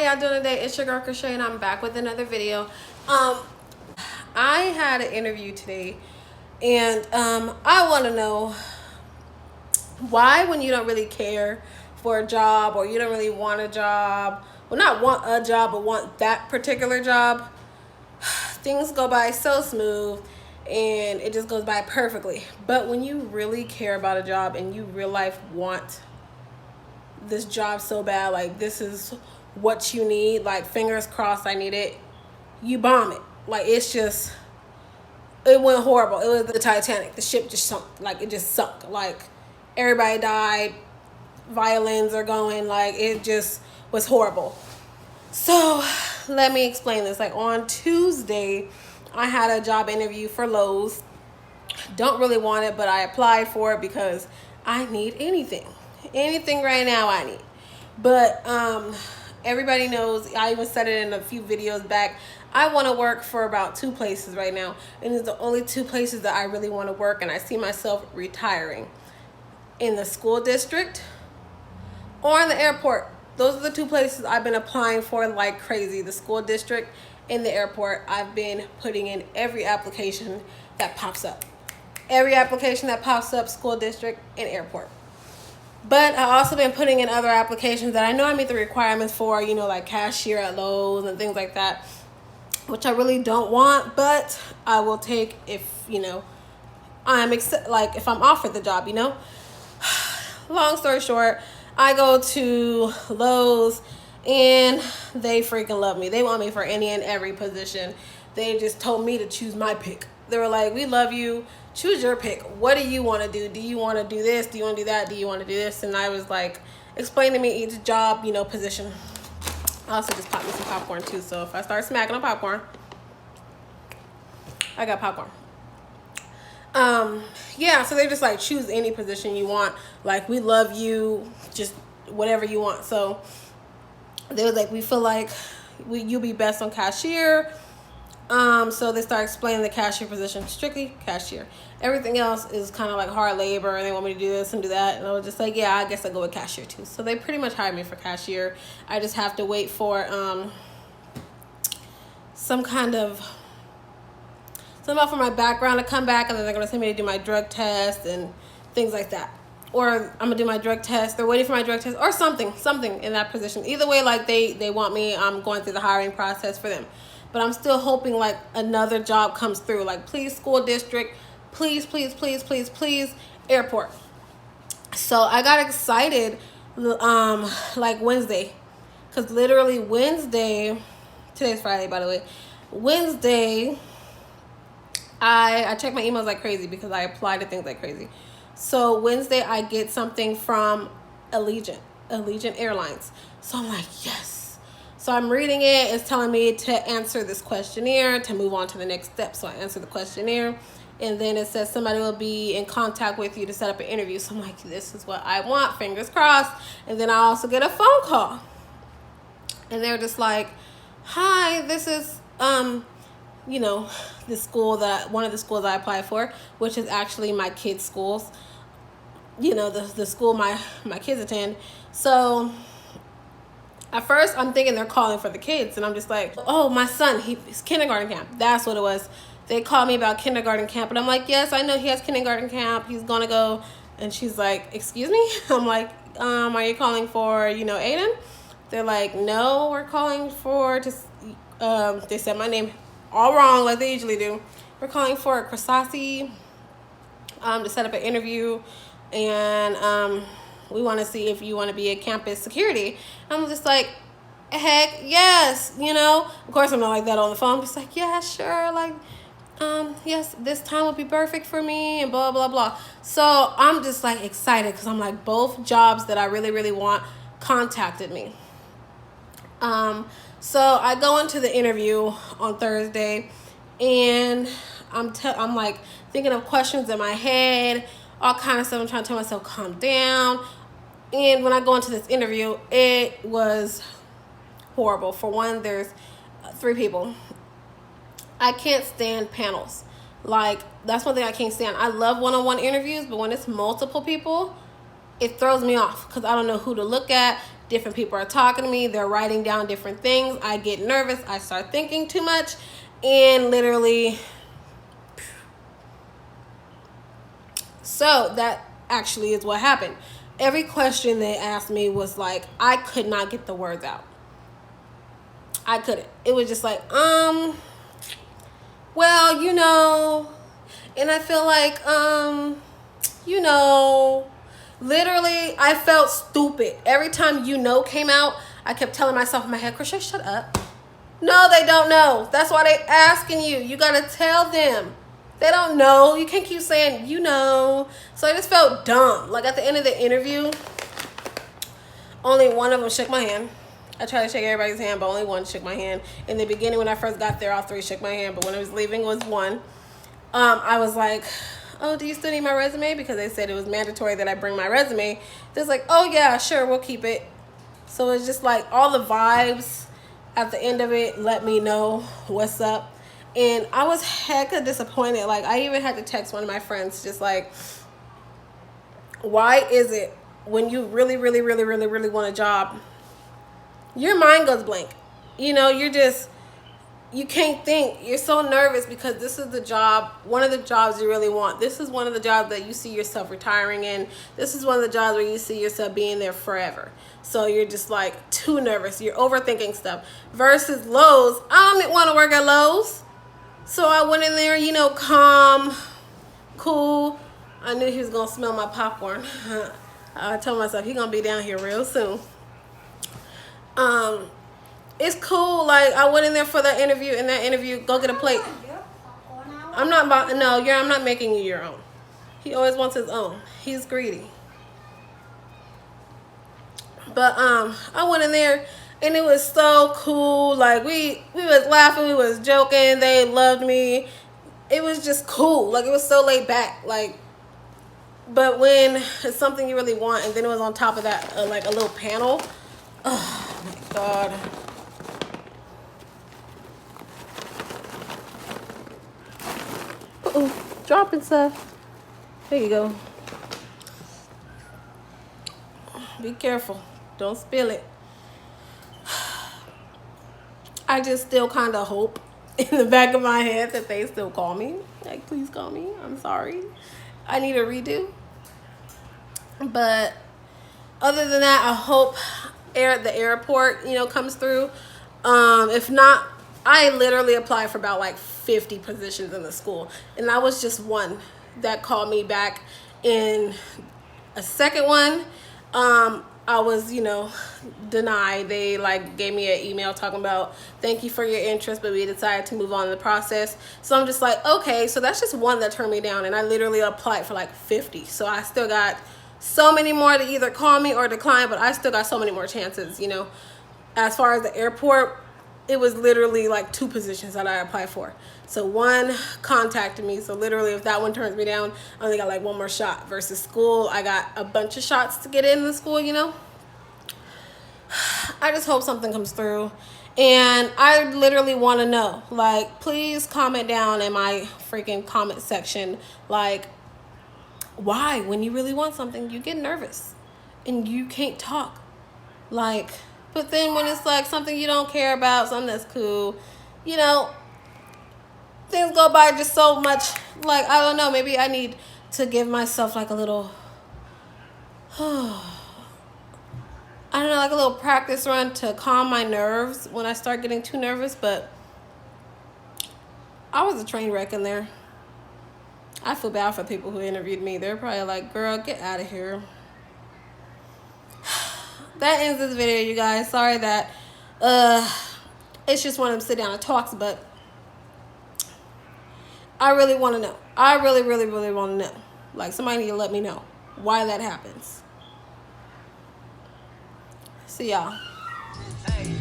y'all doing today? It's your girl Shay and I'm back with another video. I had an interview today and I want to know why, when you don't really care for a job or you don't really want a job, well, not want a job but want that particular job, things go by so smooth and it just goes by perfectly. But when you really care about a job and you real life want this job so bad, like this is what you need, like fingers crossed I need it, you bomb it. Like it's just, it went horrible. It was the Titanic. The ship just sunk. Like it just sunk. Like everybody died, violins are going, like it just was horrible. So let me explain this. Like on Tuesday I had a job interview for Lowe's. Don't really want it, but I applied for it because I need anything right now I need. But everybody knows, I even said it in a few videos back, I want to work for about 2 places right now, and it's the only 2 places that I really want to work, and I see myself retiring: in the school district or in the airport. Those are the 2 places I've been applying for like crazy: the school district and the airport. I've been putting in every application that pops up. School district and airport. But I've also been putting in other applications that I know I meet the requirements for, you know, like cashier at Lowe's and things like that, which I really don't want, but I will take if, you know, if I'm offered the job, you know. Long story short, I go to Lowe's and they freaking love me. They want me for any and every position. They just told me to choose my pick. They were like, we love you. Choose your pick. What do you want to do? Do you want to do this? Do you want to do that? Do you want to do this? And I was like, explain to me each job, you know, position. I also just popped me some popcorn too. So if I start smacking on popcorn, I got popcorn. Yeah, so they just like, choose any position you want. Like, we love you, just whatever you want. So they was like, we feel like you'll be best on cashier. So they start explaining the cashier position, strictly cashier. Everything else is kind of like hard labor, and they want me to do this and do that. And I was just like, yeah, I guess I'll go with cashier too. So they pretty much hired me for cashier. I just have to wait for some kind of something for my background to come back, and then they're gonna send me to do my drug test and things like that. Or I'm gonna do my drug test. They're waiting for my drug test or something in that position. Either way, like they want me. I'm going through the hiring process for them. But I'm still hoping like another job comes through. Like, please, school district, please, airport. So I got excited like Wednesday. Because literally Wednesday, today's Friday by the way, Wednesday, I check my emails like crazy because I apply to things like crazy. So Wednesday I get something from Allegiant Airlines. So I'm like, yes. So I'm reading it. It's telling me to answer this questionnaire to move on to the next step. So I answer the questionnaire, and then it says somebody will be in contact with you to set up an interview. So I'm like, this is what I want, fingers crossed. And then I also get a phone call, and they're just like, hi, this is you know, the school that one of the schools I applied for, which is actually my kids' schools, you know, the school my kids attend. So at first, I'm thinking they're calling for the kids, and I'm just like, oh, my son, he's kindergarten camp. That's what it was. They called me about kindergarten camp, and I'm like, yes, I know he has kindergarten camp. He's going to go. And she's like, excuse me? I'm like, are you calling for, you know, Aiden? They're like, no, we're calling for, they said my name all wrong, like they usually do. We're calling for Krasasi to set up an interview, and we want to see if you want to be a campus security. I'm just like, heck yes, you know. Of course, I'm not like that on the phone. I'm just like, yeah, sure, like, yes, this time would be perfect for me, and blah, blah, blah. So I'm just like excited because I'm like, both jobs that I really, really want contacted me. So I go into the interview on Thursday, and I'm like thinking of questions in my head, all kind of stuff. I'm trying to tell myself, calm down. And when I go into this interview, it was horrible. For one, there's 3 people. I can't stand panels. Like, that's one thing I can't stand. I love one-on-one interviews, but when it's multiple people, it throws me off because I don't know who to look at. Different people are talking to me. They're writing down different things. I get nervous. I start thinking too much. And literally, so that actually is what happened. Every question they asked me was like, I could not get the words out. I couldn't. It was just like, well, you know, and I feel like, you know, literally, I felt stupid. Every time you know came out, I kept telling myself in my head, Krisha, shut up. No, they don't know. That's why they asking you. You got to tell them. They don't know. You can't keep saying, you know. So I just felt dumb. Like at the end of the interview, only one of them shook my hand. I tried to shake everybody's hand, but only one shook my hand. In the beginning, when I first got there, all three shook my hand. But when I was leaving, it was one. I was like, oh, do you still need my resume? Because they said it was mandatory that I bring my resume. They're like, oh, yeah, sure, we'll keep it. So it's just like all the vibes at the end of it let me know what's up. And I was hecka disappointed. Like, I even had to text one of my friends just like, why is it when you really, really, really, really, really want a job, your mind goes blank? You know, you can't think. You're so nervous because this is the job, one of the jobs you really want. This is one of the jobs that you see yourself retiring in. This is one of the jobs where you see yourself being there forever. So you're just like too nervous. You're overthinking stuff. Versus Lowe's, I don't want to work at Lowe's. So I went in there, you know, calm, cool. I knew he was going to smell my popcorn. I told myself he's going to be down here real soon. It's cool. Like, I went in there for that interview. In that interview, go get a plate. I'm not making you your own. He always wants his own. He's greedy. But I went in there and it was so cool. Like, we was laughing, we was joking. They loved me. It was just cool. Like, it was so laid back. Like, but when it's something you really want, and then it was on top of that, like a little panel. Oh my God. Dropping stuff. There you go. Be careful. Don't spill it. I just still kind of hope in the back of my head that they still call me. Like, please call me. I'm sorry. I need a redo. But other than that, I hope the airport, you know, comes through. If not, I literally applied for about like 50 positions in the school, and that was just one that called me back. In a second one, I was, you know, denied. They like gave me an email talking about thank you for your interest, but we decided to move on in the process. So I'm just like, okay, so that's just one that turned me down, and I literally applied for like 50. So I still got so many more to either call me or decline, but I still got so many more chances, you know. As far as the airport, it was literally like 2 positions that I applied for. So one contacted me. So literally, if that one turns me down, I only got like one more shot. Versus school, I got a bunch of shots to get in the school, you know. I just hope something comes through. And I literally want to know, like, please comment down in my freaking comment section, like, why, when you really want something, you get nervous and you can't talk. Like, but then when it's like something you don't care about, something that's cool, you know, things go by just so much. Like, I don't know, maybe I need to give myself like a little, I don't know, like a little practice run to calm my nerves when I start getting too nervous. But I was a train wreck in there. I feel bad for people who interviewed me. They're probably like, girl, get out of here. That ends this video, you guys. Sorry that it's just one of them sit down and talks, but I really want to know. I really, really, really want to know. Like, somebody need to let me know why that happens. See y'all. Hey.